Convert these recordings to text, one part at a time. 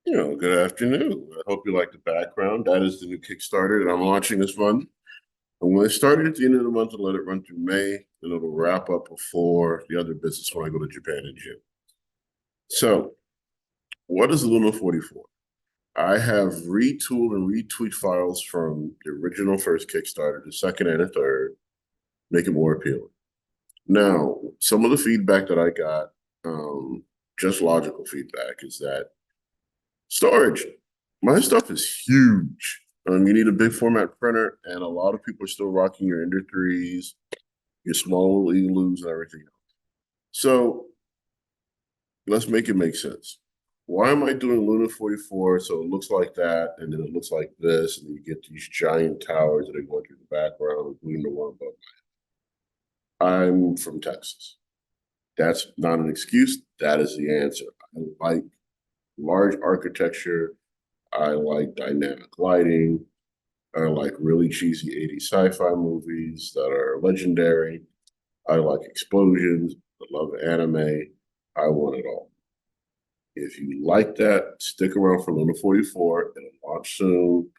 Good afternoon. I hope you like the background. That is the new Kickstarter that I'm launching this month. I'm going to start it at the end of the month and let it run through May, and it'll wrap up before the other business when I go to Japan in June. So, what is Luna 44? I have retooled and retweaked files from the original first Kickstarter, the second and the third, make it more appealing. Now, some of the feedback that I got, just logical feedback, is that storage. My stuff is huge. You need a big format printer, and a lot of people are still rocking your Ender 3s, your small Elus, and everything else. So let's make it make sense. Why am I doing Luna 44 so it looks like that, and then it looks like this, and then you get these giant towers that are going through the background, including the one above my head? I'm from Texas. That's not an excuse. That is the answer. I like large architecture. I like dynamic lighting. I like really cheesy 80s sci-fi movies that are legendary. I like explosions. I love anime. I want it all. If you like that, stick around for Luna 44. It'll launch soon.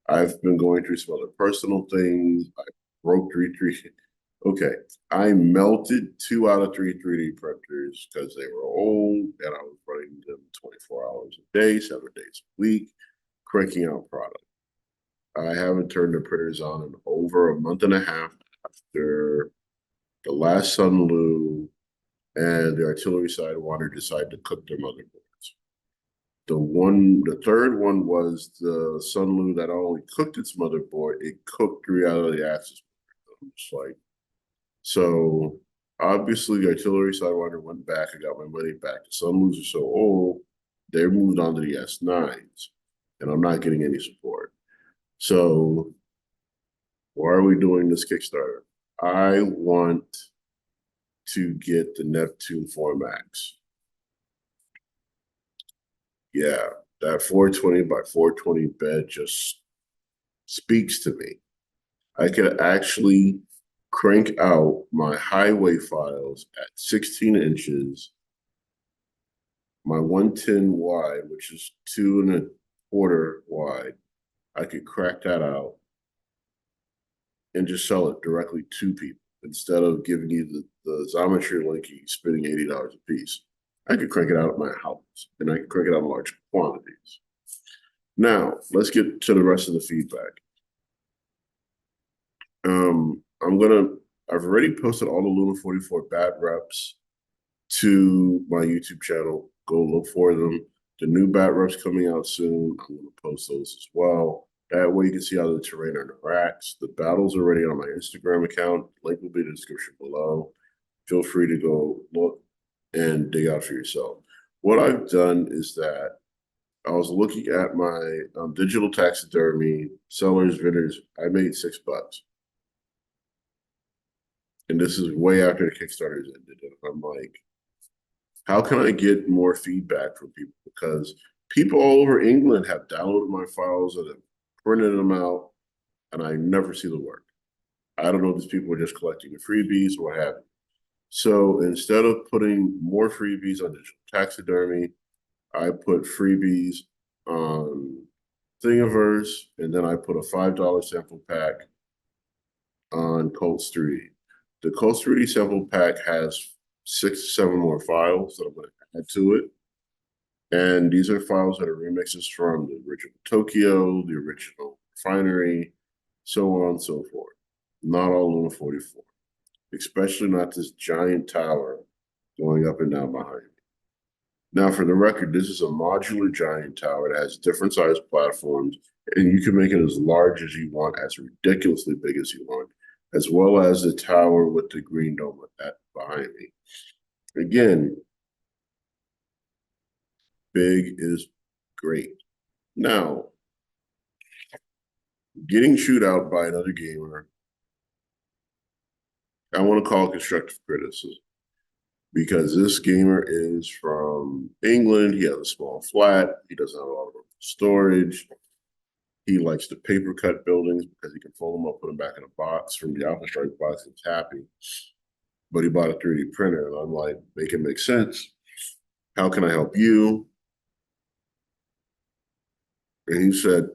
I've been going through some other personal things. I broke 3D. Okay, I melted 2 out of 3 3D printers because they were old and I was running them 24 hours a day, 7 days a week, cranking out product. I haven't turned the printers on in over a month and a half after the last Sunlu and the artillery sidewinder decided to cook their motherboards. The third one was the Sunlu that only cooked its motherboard. It cooked 3 out of the axis. It's like, so obviously the artillery sidewinder went back. I got my money back. The Sunlus are so old, they moved on to the S9s, and I'm not getting any support. So why are we doing this Kickstarter? I want to get the Neptune 4 Max. Yeah, that 420 by 420 bed just speaks to me. I could actually crank out my highway files at 16 inches, my 110 wide, which is 2.25 wide. I could crack that out and just sell it directly to people instead of giving you the Xometry link and spending $80 a piece. I could crank it out at my house and I could crank it out in large quantities. Now, let's get to the rest of the feedback. I've already posted all the Luna 44 bat reps to my YouTube channel. Go look for them. The new bat reps coming out soon. I'm going to post those as well. That way you can see how the terrain interacts. The battle's already on my Instagram account. Link will be in the description below. Feel free to go look and dig out for yourself. What I've done is that I was looking at my digital taxidermy sellers, vendors. I made $6. And this is way after the Kickstarter's ended. And I'm like, how can I get more feedback from people? Because people all over England have downloaded my files and have printed them out, and I never see the work. I don't know if these people are just collecting the freebies or what have you. So instead of putting more freebies on digital taxidermy, I put freebies on Thingiverse, and then I put a $5 sample pack on Colts 3D. The Colts 3D sample pack has 6 or 7 more files that I'm going to add to it. And these are files that are remixes from the original Tokyo, the original Refinery, so on and so forth. Not all Luna 44, especially not this giant tower going up and down behind me. Now, for the record, this is a modular giant tower that has different size platforms, and you can make it as large as you want, as ridiculously big as you want, as well as the tower with the green dome behind me. Again, big is great. Now, getting chewed out by another gamer, I want to call it constructive criticism because this gamer is from England. He has a small flat. He doesn't have a lot of storage. He likes to paper cut buildings because he can fold them up, put them back in a box from the Alpha Strike box. He's happy. But he bought a 3D printer, and I'm like, make it make sense. How can I help you? And he said,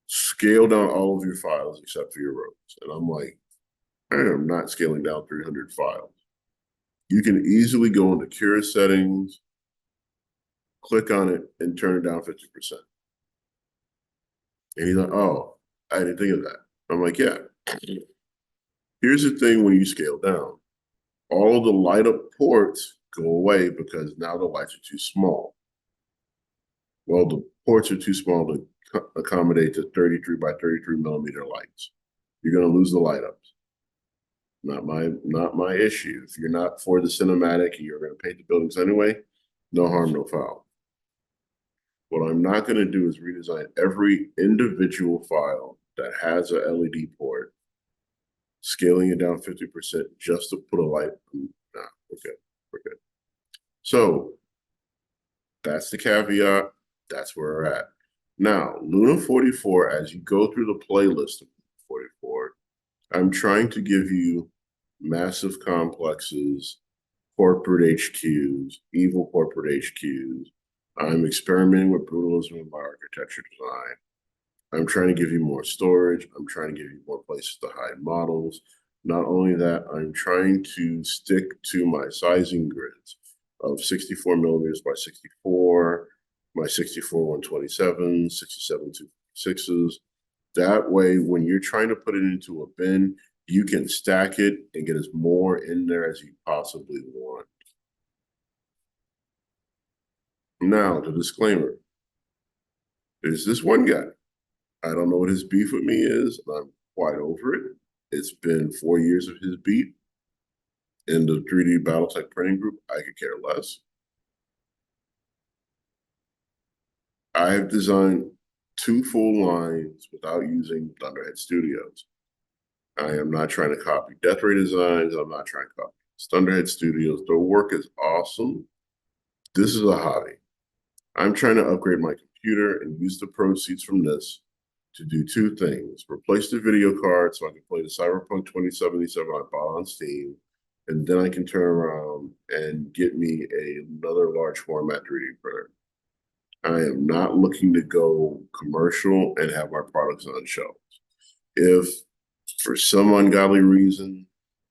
scale down all of your files except for your rows. And I'm like, I am not scaling down 300 files. You can easily go into Cura settings, click on it, and turn it down 50%. And he's like, oh, I didn't think of that. I'm like, yeah. Here's the thing when you scale down. All the light up ports go away because now the lights are too small. Well, the ports are too small to accommodate the 33 by 33 millimeter lights. You're going to lose the light ups. Not my issue. If you're not for the cinematic and you're going to paint the buildings anyway, no harm, no foul. What I'm not going to do is redesign every individual file that has a LED port, scaling it down 50% just to put a light. Nah, okay, we're good. So that's the caveat. That's where we're at. Now, Luna 44, as you go through the playlist of 44, I'm trying to give you massive complexes, corporate HQs, evil corporate HQs. I'm experimenting with brutalism in my architecture design. I'm trying to give you more storage. I'm trying to give you more places to hide models. Not only that, I'm trying to stick to my sizing grids of 64 millimeters by 64, my 64 127, 67 256s. That way, when you're trying to put it into a bin, you can stack it and get as more in there as you possibly want. Now, the disclaimer. There's this one guy. I don't know what his beef with me is. I'm quite over it. It's been 4 years of his beat. In the 3D Battletech printing group, I could care less. I have designed 2 full lines without using Thunderhead Studios. I am not trying to copy Death Ray Designs. I'm not trying to copy Thunderhead Studios. Their work is awesome. This is a hobby. I'm trying to upgrade my computer and use the proceeds from this to do 2 things. Replace the video card so I can play the Cyberpunk 2077 I bought on Steam, and then I can turn around and get me another large format 3D printer. I am not looking to go commercial and have my products on shelves. If for some ungodly reason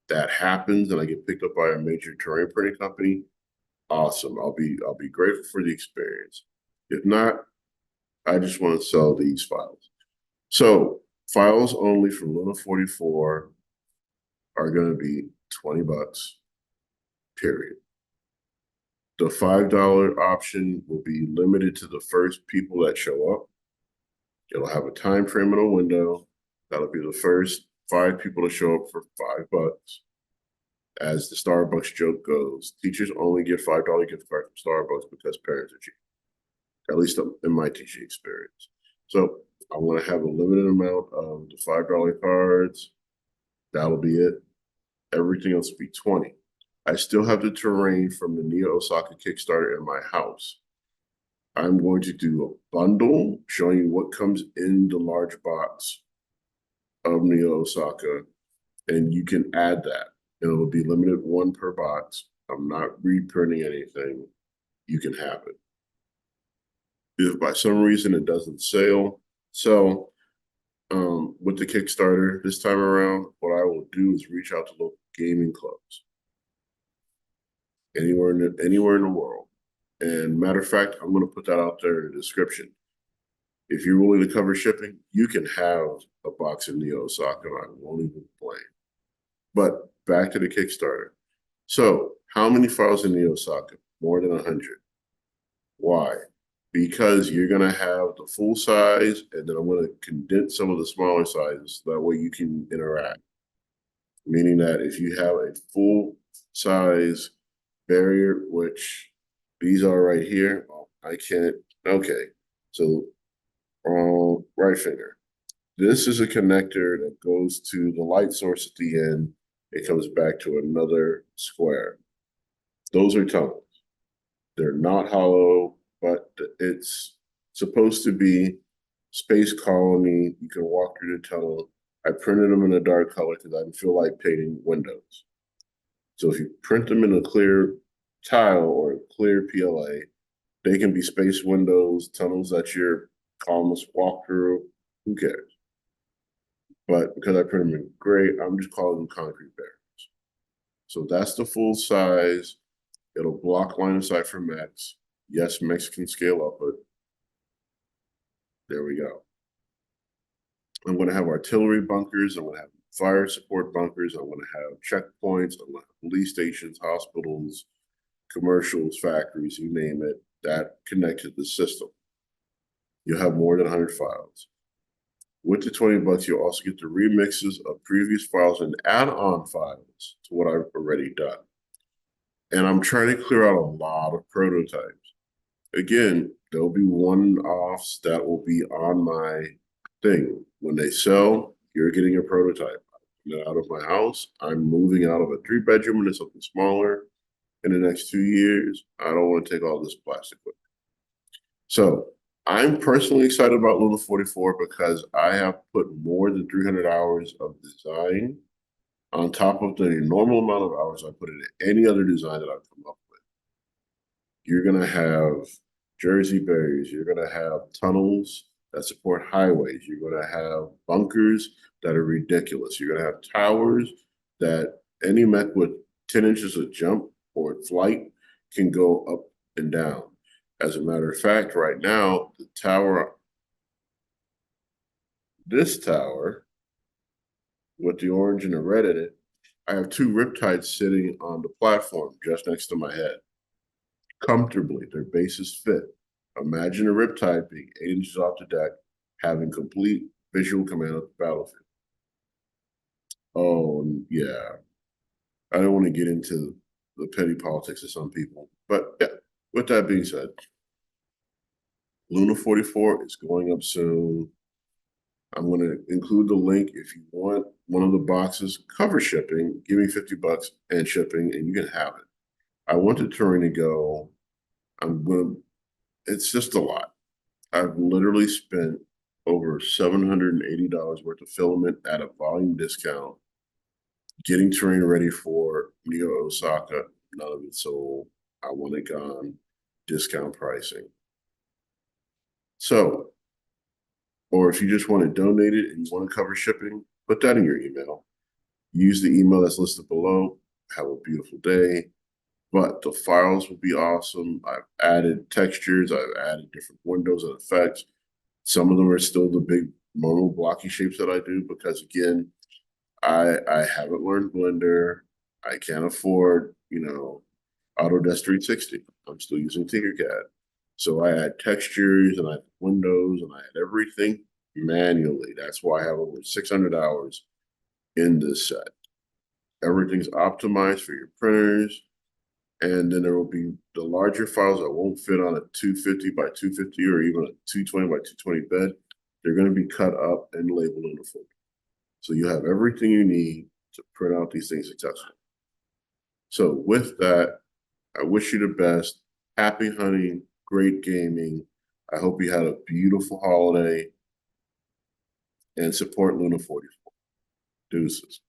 that happens and I get picked up by a major terrain printing company, awesome. I'll be grateful for the experience. If not, I just want to sell these files. So files only from Luna 44 are going to be $20, period. The $5 option will be limited to the first people that show up. It'll have a time frame and a window. That'll be the first 5 people to show up for $5. As the Starbucks joke goes, teachers only get $5 gift card from Starbucks because parents are cheap. At least in my teaching experience. So I want to have a limited amount of the $5 cards. That'll be it. Everything else will be 20. I still have the terrain from the Neo Osaka Kickstarter in my house. I'm going to do a bundle showing you what comes in the large box of Neo Osaka, and you can add that. And it'll be limited 1 per box. I'm not reprinting anything. You can have it. If by some reason it doesn't sell, with the Kickstarter this time around, what I will do is reach out to local gaming clubs anywhere in the world. And matter of fact, I'm going to put that out there in the description. If you're willing to cover shipping, you can have a box of Neo Osaka. I won't even blame. But back to the Kickstarter. So, how many files in Neo Osaka? More than 100. Why? Because you're going to have the full size, and then I'm going to condense some of the smaller sizes. That way you can interact. Meaning that if you have a full size barrier, which these are right here, I can't. Okay. So, right finger. This is a connector that goes to the light source at the end. It comes back to another square. Those are tunnels. They're not hollow, but it's supposed to be space colony. You can walk through the tunnel. I printed them in a dark color because I didn't feel like painting windows. So if you print them in a clear tile or a clear PLA, they can be space windows, tunnels that you're call them a walkthrough, who cares? But because I print them in gray, I'm just calling them concrete barriers. So that's the full size. It'll block line of sight for mechs. Yes, mechs can scale up, but there we go. I'm going to have artillery bunkers. I'm going to have fire support bunkers. I'm going to have checkpoints. I'm going to have police stations, hospitals, commercials, factories, you name it, that connect to the system. You'll have more than 100 files. With the $20, you'll also get the remixes of previous files and add-on files to what I've already done. And I'm trying to clear out a lot of prototypes. Again, there'll be one-offs that will be on my thing. When they sell, you're getting a prototype. Out of my house, I'm moving out of a 3-bedroom into something smaller in the next 2 years. I don't want to take all this plastic with me. So I'm personally excited about Luna 44 because I have put more than 300 hours of design on top of the normal amount of hours I put into any other design that I've come up with. You're going to have Jersey barriers. You're going to have tunnels that support highways. You're going to have bunkers that are ridiculous. You're going to have towers that any mech with 10 inches of jump or flight can go up and down. As a matter of fact, right now, this tower with the orange and the red in it, I have 2 riptides sitting on the platform just next to my head. Comfortably, their bases fit. Imagine a riptide being 8 inches off the deck, having complete visual command of the battlefield. Oh, yeah. I don't want to get into the petty politics of some people. But yeah, with that being said, Luna 44 is going up soon. I'm going to include the link if you want one of the boxes, cover shipping, give me $50 and shipping, and you can have it. I want the terrain to go. It's just a lot. I've literally spent over $780 worth of filament at a volume discount, getting terrain ready for Neo Osaka. None of it sold. I want it gone. Discount pricing. So, or if you just want to donate it and you want to cover shipping, put that in your email. Use the email that's listed below. Have a beautiful day. But the files will be awesome. I've added textures. I've added different windows and effects. Some of them are still the big normal blocky shapes that I do because, again, I haven't learned Blender. I can't afford, Autodesk 360. I'm still using Tinkercad. So I add textures and I add windows and I add everything manually. That's why I have over 600 hours in this set. Everything's optimized for your printers. And then there will be the larger files that won't fit on a 250 by 250 or even a 220 by 220 bed. They're going to be cut up and labeled in a folder. So you have everything you need to print out these things successfully. So with that, I wish you the best. Happy hunting, great gaming. I hope you had a beautiful holiday and support Luna 44. Deuces.